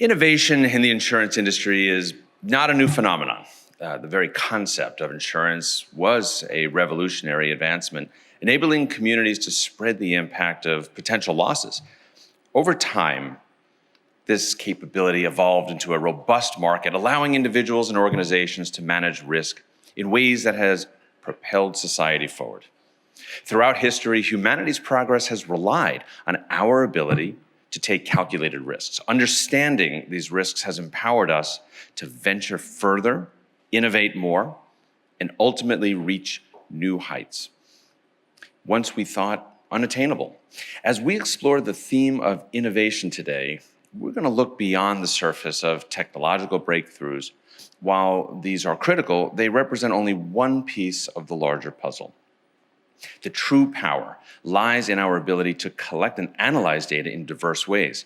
Innovation in the insurance industry is not a new phenomenon. The very concept of insurance was a revolutionary advancement, enabling communities to spread the impact of potential losses. Over time, this capability evolved into a robust market, allowing individuals and organizations to manage risk in ways that has propelled society forward. Throughout history, humanity's progress has relied on our ability to take calculated risks. Understanding these risks has empowered us to venture further, innovate more, and ultimately reach new heights, once we thought unattainable. As we explore the theme of innovation today, we're going to look beyond the surface of technological breakthroughs. While these are critical, they represent only one piece of the larger puzzle. The true power lies in our ability to collect and analyze data in diverse ways.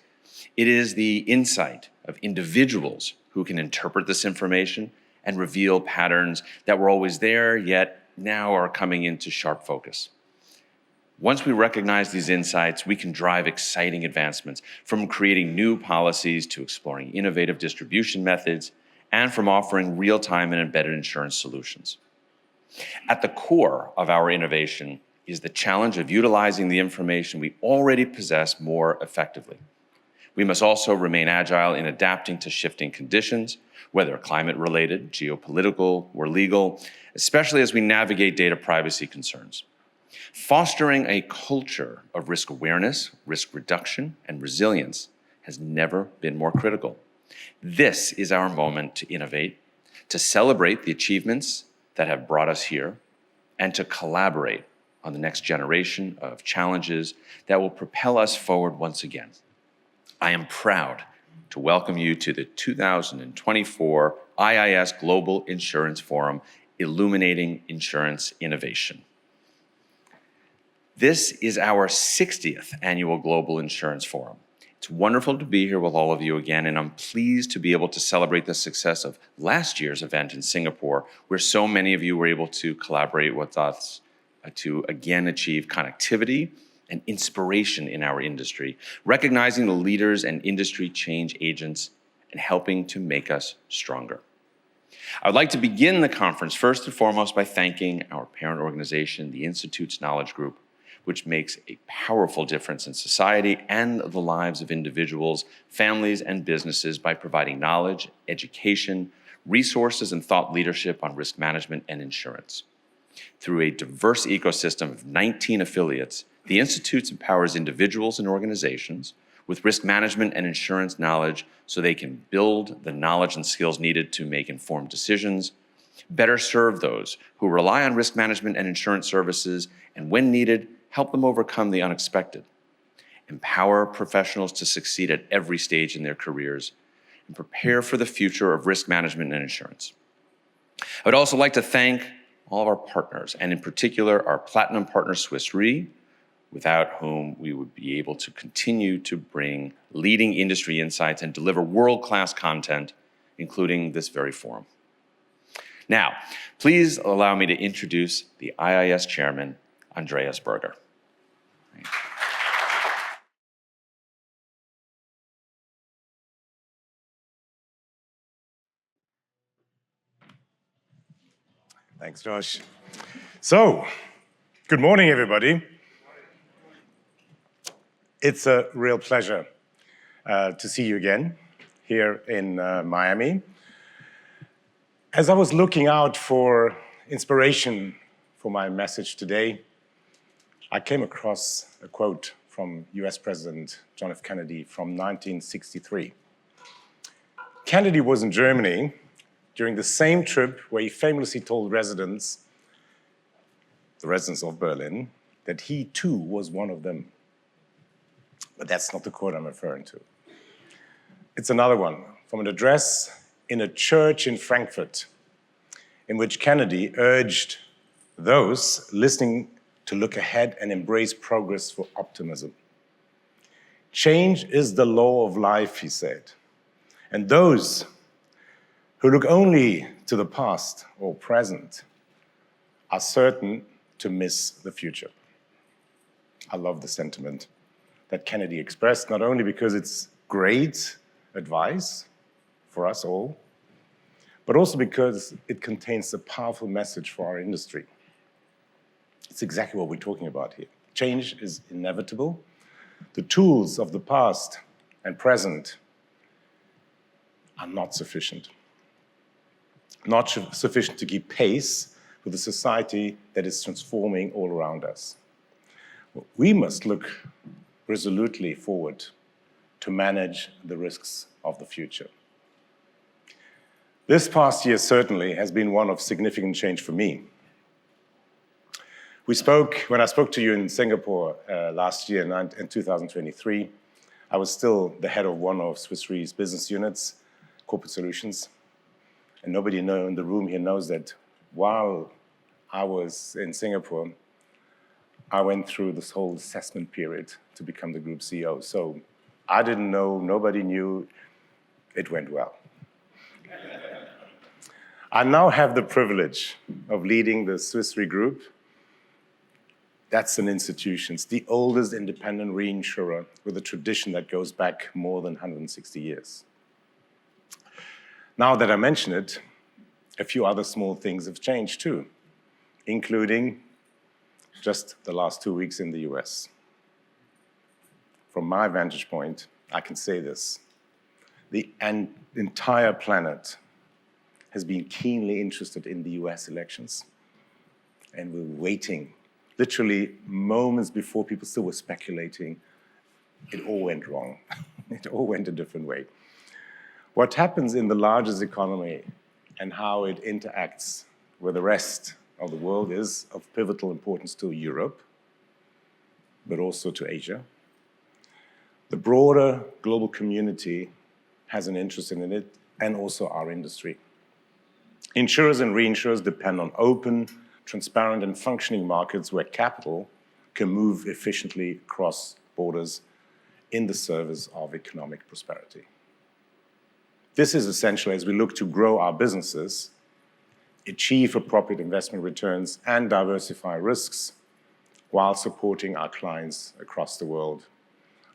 It is the insight of individuals who can interpret this information and reveal patterns that were always there, yet now are coming into sharp focus. Once we recognize these insights, we can drive exciting advancements, from creating new policies to exploring innovative distribution methods, and from offering real-time and embedded insurance solutions. At the core of our innovation is the challenge of utilizing the information we already possess more effectively. We must also remain agile in adapting to shifting conditions, whether climate-related, geopolitical, or legal, especially as we navigate data privacy concerns. Fostering a culture of risk awareness, risk reduction, and resilience has never been more critical. This is our moment to innovate, to celebrate the achievements that have brought us here, and to collaborate on the next generation of challenges that will propel us forward once again. I am proud to welcome you to the 2024 IIS Global Insurance Forum, Illuminating Insurance Innovation. This is our 60th annual Global Insurance Forum. It's wonderful to be here with all of you again, and I'm pleased to be able to celebrate the success of last year's event in Singapore, where so many of you were able to collaborate with us to again achieve connectivity and inspiration in our industry, recognizing the leaders and industry change agents and helping to make us stronger. I would like to begin the conference first and foremost by thanking our parent organization, the Institute's Knowledge Group, which makes a powerful difference in society and the lives of individuals, families, and businesses by providing knowledge, education, resources, and thought leadership on risk management and insurance. Through a diverse ecosystem of 19 affiliates, the Institute empowers individuals and organizations with risk management and insurance knowledge so they can build the knowledge and skills needed to make informed decisions, better serve those who rely on risk management and insurance services, and when needed, help them overcome the unexpected, empower professionals to succeed at every stage in their careers, and prepare for the future of risk management and insurance. I would also like to thank all of our partners, and in particular, our platinum partner, Swiss Re, without whom we would be able to continue to bring leading industry insights and deliver world-class content, including this very forum. Now, please allow me to introduce the IIS Chairman, Andreas Berger. Thanks, Josh. So, good morning, everybody. It's a real pleasure to see you again here in Miami. As I was looking out for inspiration for my message today, I came across a quote from US President John F. Kennedy from 1963. Kennedy was in Germany during the same trip where he famously told the residents of Berlin, that he too was one of them. But that's not the quote I'm referring to. It's another one from an address in a church in Frankfurt, in which Kennedy urged those listening to look ahead and embrace progress for optimism. Change is the law of life, he said. And those who look only to the past or present are certain to miss the future. I love the sentiment that Kennedy expressed, not only because it's great advice for us all, but also because it contains a powerful message for our industry. It's exactly what we're talking about here. Change is inevitable. The tools of the past and present are not sufficient. Not sufficient to keep pace with a society that is transforming all around us. We must look resolutely forward to manage the risks of the future. This past year certainly has been one of significant change for me. When I spoke to you in Singapore last year in 2023, I was still the head of one of Swiss Re's business units, Corporate Solutions. And nobody in the room here knows that while I was in Singapore, I went through this whole assessment period to become the group CEO. So I didn't know, nobody knew, it went well. I now have the privilege of leading the Swiss Re Group. That's an institution. It's the oldest independent reinsurer with a tradition that goes back more than 160 years. Now that I mention it, a few other small things have changed too, including just the last 2 weeks in the US. From my vantage point, I can say this. The entire planet has been keenly interested in the US elections, and we're waiting. Literally moments before people still were speculating, it all went wrong. It all went a different way. What happens in the largest economy and how it interacts with the rest of the world is of pivotal importance to Europe, but also to Asia. The broader global community has an interest in it, and also our industry. Insurers and reinsurers depend on open, transparent, and functioning markets where capital can move efficiently across borders in the service of economic prosperity. This is essential as we look to grow our businesses, achieve appropriate investment returns, and diversify risks while supporting our clients across the world.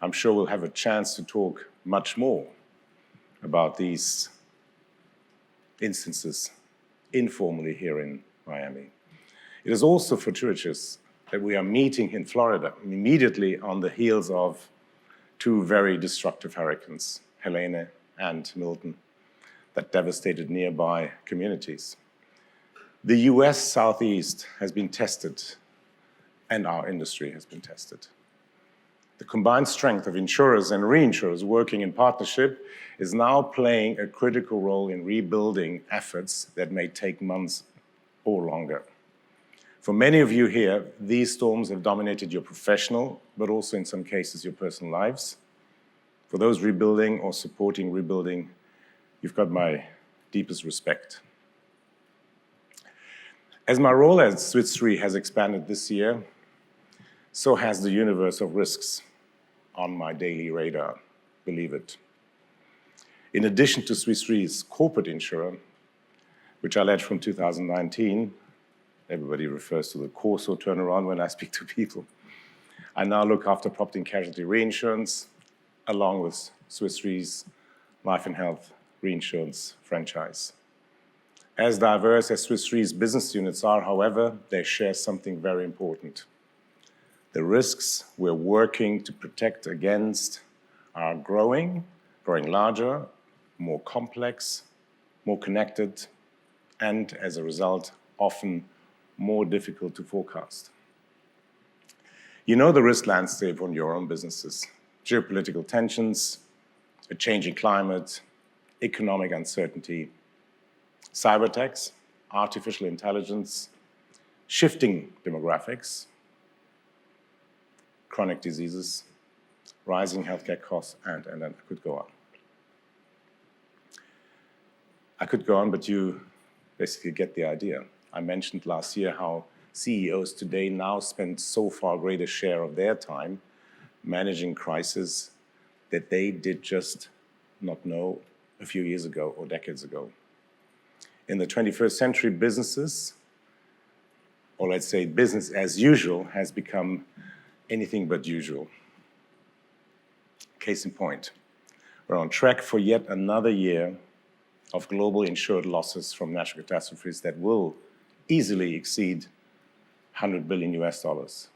I'm sure we'll have a chance to talk much more about these instances informally here in Miami. It is also fortuitous that we are meeting in Florida immediately on the heels of two very destructive hurricanes, Helene and Milton, that devastated nearby communities. The US Southeast has been tested, and our industry has been tested. The combined strength of insurers and reinsurers working in partnership is now playing a critical role in rebuilding efforts that may take months or longer. For many of you here, these storms have dominated your professional, but also in some cases your personal lives. For those rebuilding or supporting rebuilding, you've got my deepest respect. As my role at Swiss Re has expanded this year, so has the universe of risks on my daily radar, believe it. In addition to Swiss Re's corporate insurer, which I led from 2019, everybody refers to the Corso turnaround when I speak to people. I now look after property and casualty reinsurance, along with Swiss Re's life and health reinsurance franchise. As diverse as Swiss Re's business units are, however, they share something very important. The risks we're working to protect against are growing larger, more complex, more connected, and as a result, often more difficult to forecast. You know the risk landscape on your own businesses. Geopolitical tensions, a changing climate, economic uncertainty, cyber attacks, artificial intelligence, shifting demographics, chronic diseases, rising healthcare costs, and then I could go on. I could go on, but you basically get the idea. I mentioned last year how CEOs today now spend so far greater share of their time managing crises that they did just not know a few years ago or decades ago. In the 21st century, businesses, or let's say business as usual, has become anything but usual. Case in point, We're on track for yet another year of global insured losses from natural catastrophes that will easily exceed 100 billion US dollars.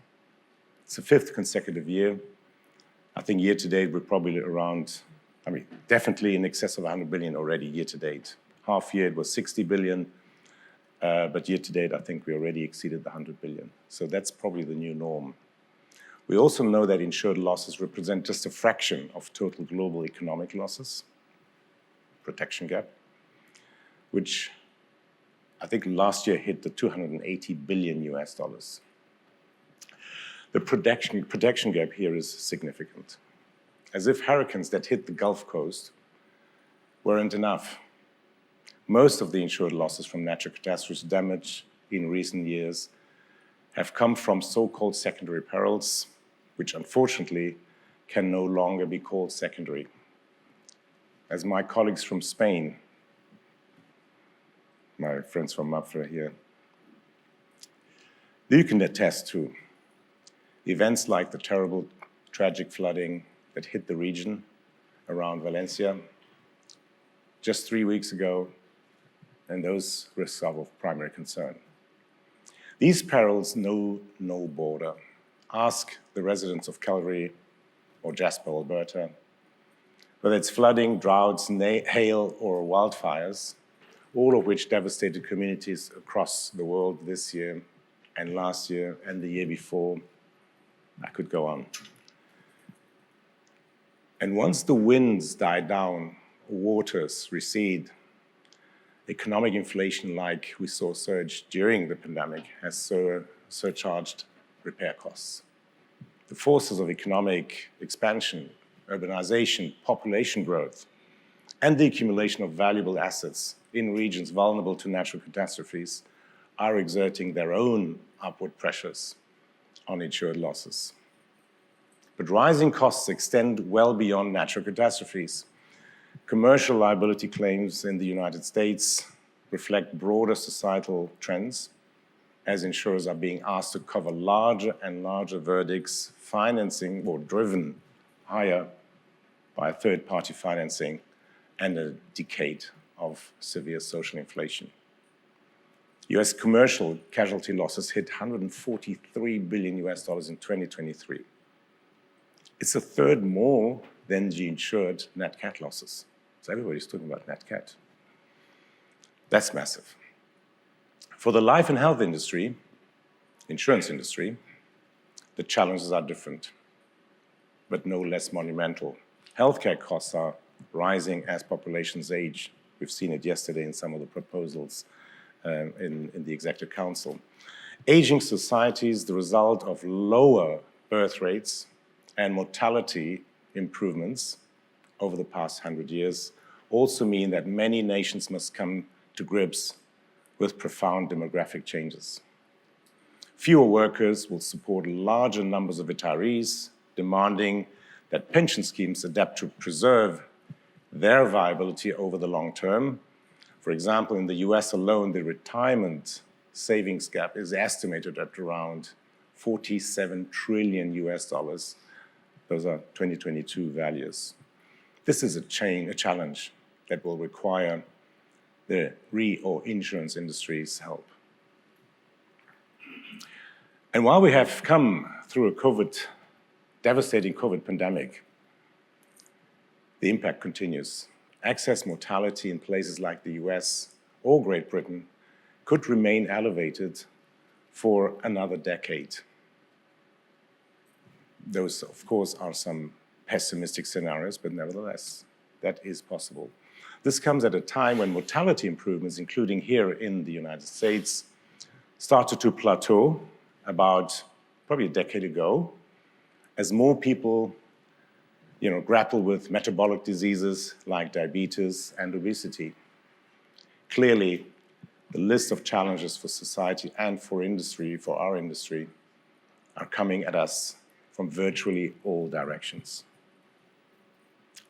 It's the 5th consecutive year. I think year to date we're probably around, definitely in excess of 100 billion already year to date. Half year it was 60 billion, but year to date I think we already exceeded the 100 billion. So that's probably the new norm. We also know that insured losses represent just a fraction of total global economic losses, protection gap, which I think last year hit the 280 billion US dollars. The protection gap here is significant, as if hurricanes that hit the Gulf Coast weren't enough. Most of the insured losses from natural catastrophes damage in recent years have come from so-called secondary perils, which unfortunately can no longer be called secondary. As my colleagues from Spain, my friends from MAPFRE here, you can attest to events like the terrible, tragic flooding that hit the region around Valencia just 3 weeks ago, and those risks are of primary concern. These perils know no border. Ask the residents of Calgary or Jasper, Alberta, whether it's flooding, droughts, hail, or wildfires, all of which devastated communities across the world this year and last year and the year before. I could go on. And once the winds die down, waters recede, economic inflation like we saw surge during the pandemic has surcharged repair costs. The forces of economic expansion, urbanization, population growth, and the accumulation of valuable assets in regions vulnerable to natural catastrophes are exerting their own upward pressures on insured losses. But rising costs extend well beyond natural catastrophes. Commercial liability claims in the United States reflect broader societal trends, as insurers are being asked to cover larger and larger verdicts, financing or driven higher by third-party financing and a decade of severe social inflation. US commercial casualty losses hit 143 billion US dollars in 2023. It's a third more than the insured net cat losses. So everybody's talking about net cat. That's massive. For the life and health industry, insurance industry, the challenges are different, but no less monumental. Healthcare costs are rising as populations age. We've seen it yesterday in some of the proposals in the Executive Council. Aging societies, the result of lower birth rates and mortality improvements over the past 100 years, also mean that many nations must come to grips with profound demographic changes. Fewer workers will support larger numbers of retirees, demanding that pension schemes adapt to preserve their viability over the long term. For example, in the US alone, the retirement savings gap is estimated at around 47 trillion US dollars. Those are 2022 values. This is a challenge that will require the or insurance industry's help. And while we have come through a devastating COVID pandemic, the impact continues. Excess mortality in places like the US or Great Britain could remain elevated for another decade. Those, of course, are some pessimistic scenarios, but nevertheless, that is possible. This comes at a time when mortality improvements, including here in the United States, started to plateau about probably a decade ago, as more people grapple with metabolic diseases like diabetes and obesity. Clearly, the list of challenges for society and for industry, for our industry, are coming at us from virtually all directions.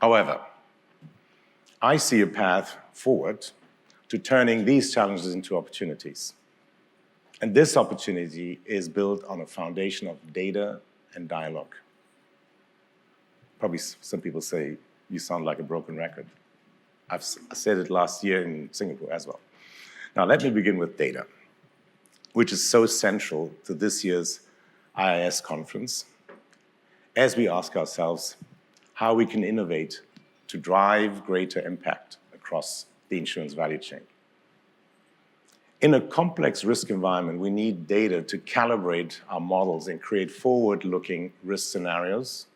However, I see a path forward to turning these challenges into opportunities. And this opportunity is built on a foundation of data and dialogue. Probably some people say, you sound like a broken record. I said it last year in Singapore as well. Now, let me begin with data, which is so central to this year's IIS conference, as we ask ourselves how we can innovate to drive greater impact across the insurance value chain. In a complex risk environment, we need data to calibrate our models and create forward-looking risk scenarios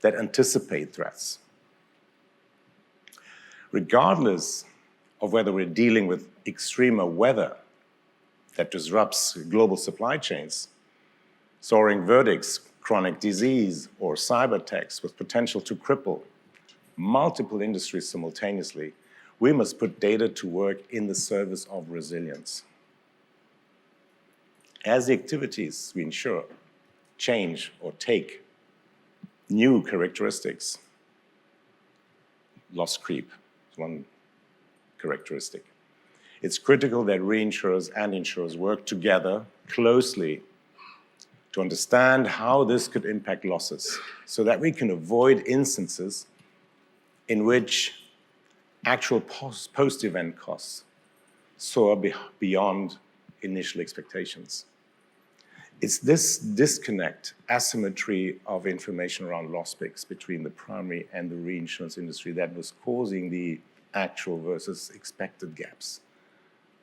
that anticipate threats. Regardless of whether we're dealing with extremer weather that disrupts global supply chains, soaring verdicts, chronic disease, or cyber attacks with potential to cripple multiple industries simultaneously, we must put data to work in the service of resilience. As the activities we insure change or take new characteristics, loss creep is one characteristic. It's critical that reinsurers and insurers work together closely to understand how this could impact losses so that we can avoid instances in which actual post-event costs soar beyond initial expectations. It's this disconnect, asymmetry of information around loss picks between the primary and the reinsurance industry that was causing the actual versus expected gaps,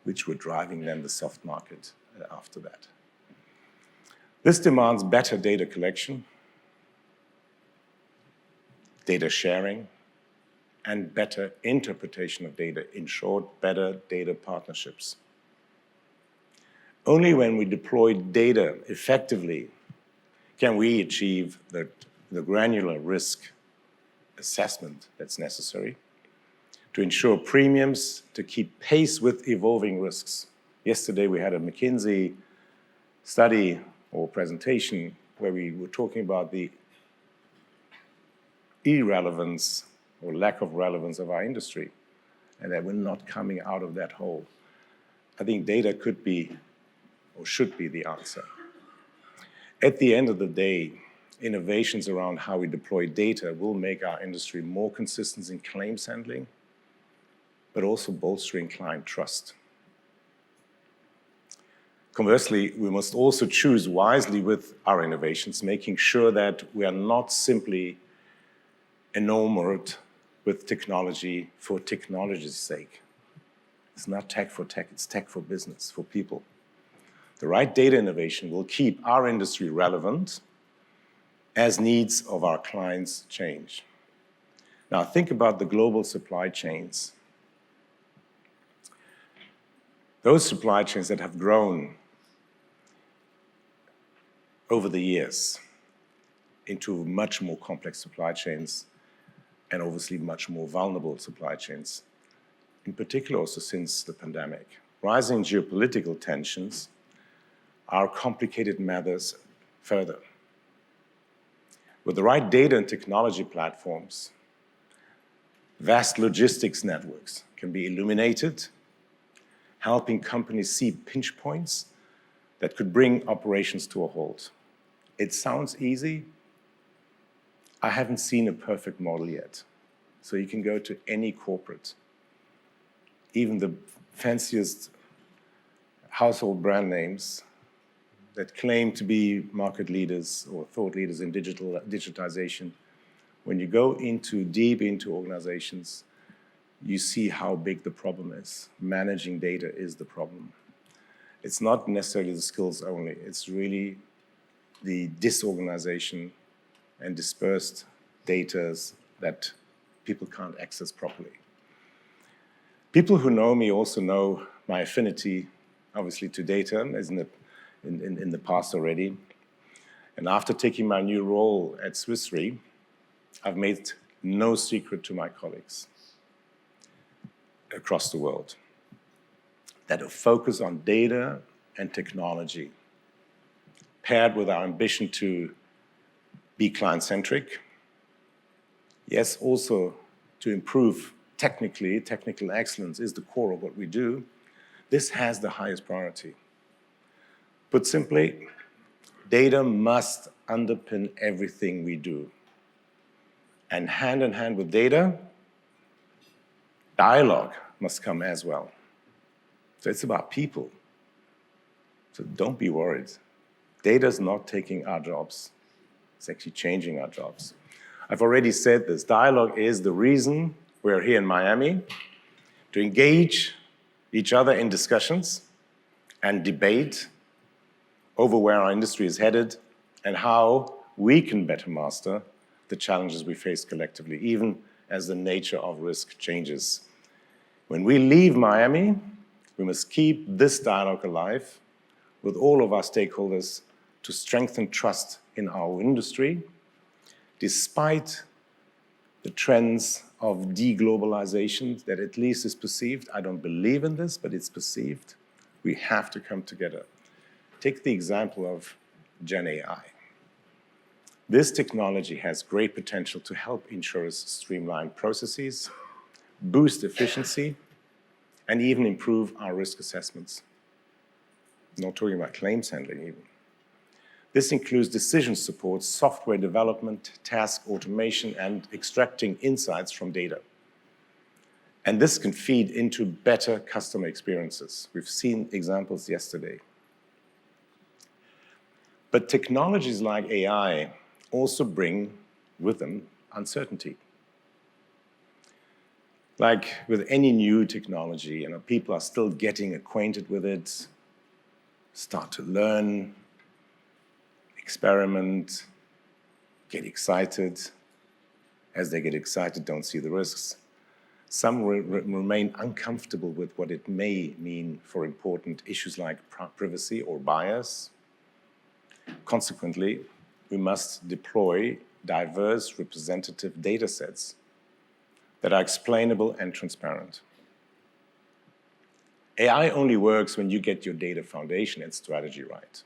which were driving then the soft market after that. This demands better data collection, data sharing, and better interpretation of data. In short, better data partnerships. Only when we deploy data effectively can we achieve the granular risk assessment that's necessary to ensure premiums to keep pace with evolving risks. Yesterday we had a McKinsey study or presentation where we were talking about the irrelevance or lack of relevance of our industry, and that we're not coming out of that hole. I think data could be or should be the answer. At the end of the day, innovations around how we deploy data will make our industry more consistent in claims handling, but also bolstering client trust. Conversely, we must also choose wisely with our innovations, making sure that we are not simply enamored with technology for technology's sake. It's not tech for tech, it's tech for business, for people. The right data innovation will keep our industry relevant as needs of our clients change. Now think about the global supply chains. Those supply chains that have grown over the years into much more complex supply chains and obviously much more vulnerable supply chains, in particular also since the pandemic. Rising geopolitical tensions are complicated matters further. With the right data and technology platforms, vast logistics networks can be illuminated, helping companies see pinch points that could bring operations to a halt. It sounds easy. I haven't seen a perfect model yet. So you can go to any corporate, even the fanciest household brand names that claim to be market leaders or thought leaders in digitization. When you go deep into organizations, you see how big the problem is. Managing data is the problem. It's not necessarily the skills only. It's really the disorganization and dispersed data that people can't access properly. People who know me also know my affinity, obviously, to data, isn't it, in the past already. And after taking my new role at Swiss Re, I've made no secret to my colleagues across the world that a focus on data and technology, paired with our ambition to be client-centric, yes, also to improve technical excellence is the core of what we do. This has the highest priority. Put simply, data must underpin everything we do. And hand in hand with data, dialogue must come as well. So it's about people. So don't be worried. Data is not taking our jobs. It's actually changing our jobs. I've already said this. Dialogue is the reason we're here in Miami, to engage each other in discussions and debate over where our industry is headed and how we can better master the challenges we face collectively, even as the nature of risk changes. When we leave Miami, we must keep this dialogue alive with all of our stakeholders to strengthen trust in our industry, despite the trends of deglobalization that at least is perceived. I don't believe in this, but it's perceived. We have to come together. Take the example of Gen AI. This technology has great potential to help insurers streamline processes, boost efficiency, and even improve our risk assessments. Not talking about claims handling even. This includes decision support, software development, task automation, and extracting insights from data. And this can feed into better customer experiences. We've seen examples yesterday. But technologies like AI also bring with them uncertainty. Like with any new technology, people are still getting acquainted with it, start to learn, experiment, get excited. As they get excited, don't see the risks. Some remain uncomfortable with what it may mean for important issues like privacy or bias. Consequently, we must deploy diverse representative data sets that are explainable and transparent. AI only works when you get your data foundation and strategy right.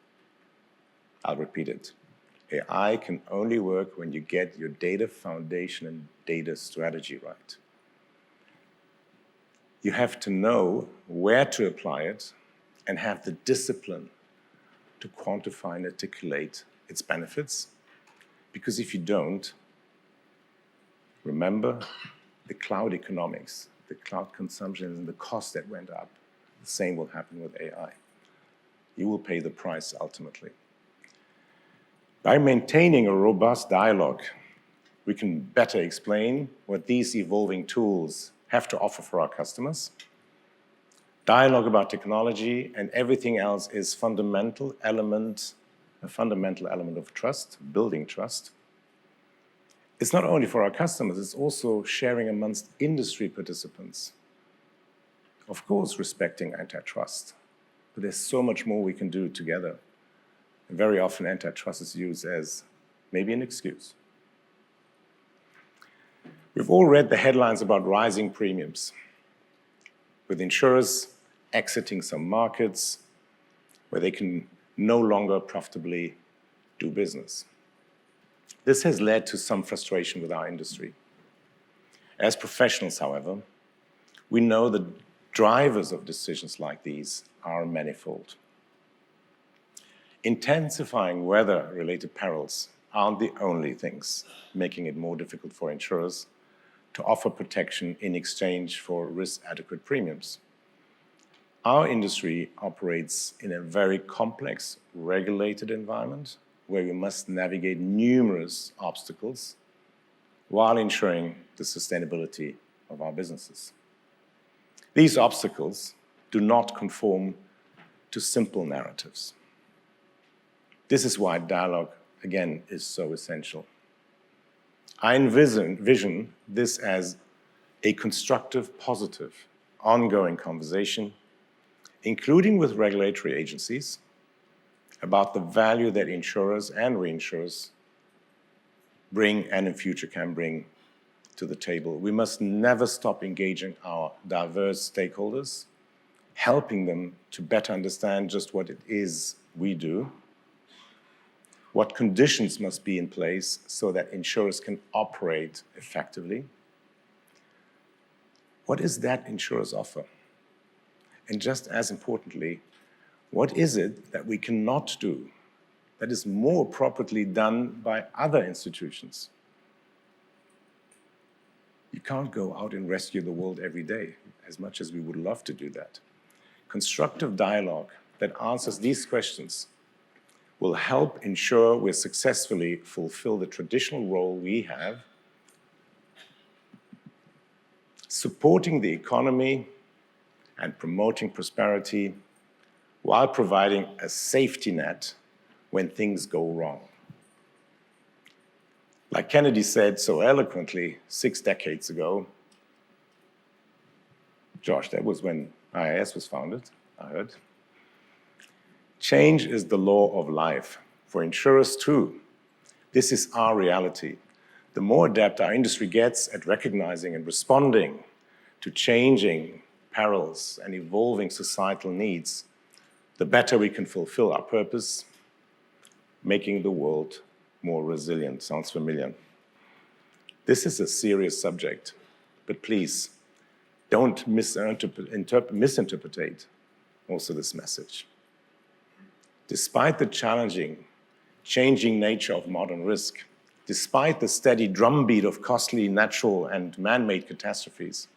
I'll repeat it. AI can only work when you get your data foundation and data strategy right. You have to know where to apply it and have the discipline to quantify and articulate its benefits. Because if you don't, remember the cloud economics, the cloud consumption and the cost that went up. The same will happen with AI. You will pay the price ultimately. By maintaining a robust dialogue, we can better explain what these evolving tools have to offer for our customers. Dialogue about technology and everything else is a fundamental element of trust, building trust. It's not only for our customers, it's also sharing amongst industry participants. Of course, respecting antitrust, but there's so much more we can do together. And very often, antitrust is used as maybe an excuse. We've all read the headlines about rising premiums, with insurers exiting some markets where they can no longer profitably do business. This has led to some frustration with our industry. As professionals, however, we know the drivers of decisions like these are manifold. Intensifying weather-related perils aren't the only things making it more difficult for insurers to offer protection in exchange for risk-adequate premiums. Our industry operates in a very complex, regulated environment where we must navigate numerous obstacles while ensuring the sustainability of our businesses. These obstacles do not conform to simple narratives. This is why dialogue, again, is so essential. I envision this as a constructive, positive, ongoing conversation, including with regulatory agencies, about the value that insurers and reinsurers bring and in future can bring to the table. We must never stop engaging our diverse stakeholders, helping them to better understand just what it is we do, what conditions must be in place so that insurers can operate effectively. What is that insurers offer? And just as importantly, what is it that we cannot do that is more appropriately done by other institutions? can't go out and rescue the world every day, as much as we would love to do that. Constructive dialogue that answers these questions will help ensure we successfully fulfill the traditional role we have, supporting the economy and promoting prosperity while providing a safety net when things go wrong. Like Kennedy said so eloquently 6 decades ago, Josh, that was when IIS was founded, I heard. Change is the law of life. For insurers too, this is our reality. The more adept our industry gets at recognizing and responding to changing perils and evolving societal needs, the better we can fulfill our purpose, making the world more resilient. Sounds familiar. This is a serious subject, but please don't misinterpret also this message. Despite the changing nature of modern risk, despite the steady drumbeat of costly natural and man-made catastrophes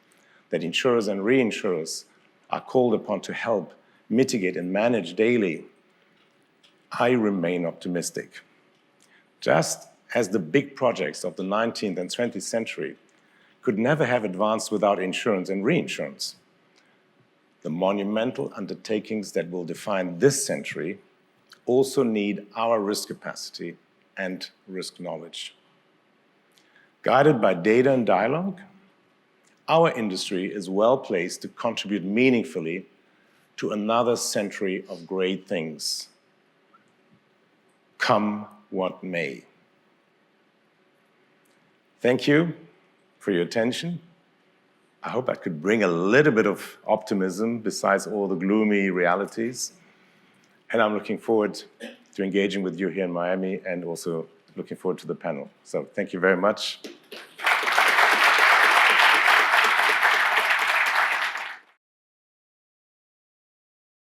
that insurers and reinsurers are called upon to help mitigate and manage daily, I remain optimistic. Just as the big projects of the 19th and 20th century could never have advanced without insurance and reinsurance, the monumental undertakings that will define this century also need our risk capacity and risk knowledge. Guided by data and dialogue, our industry is well placed to contribute meaningfully to another century of great things, come what may. Thank you for your attention. I hope I could bring a little bit of optimism besides all the gloomy realities. And I'm looking forward to engaging with you here in Miami and also looking forward to the panel. So thank you very much.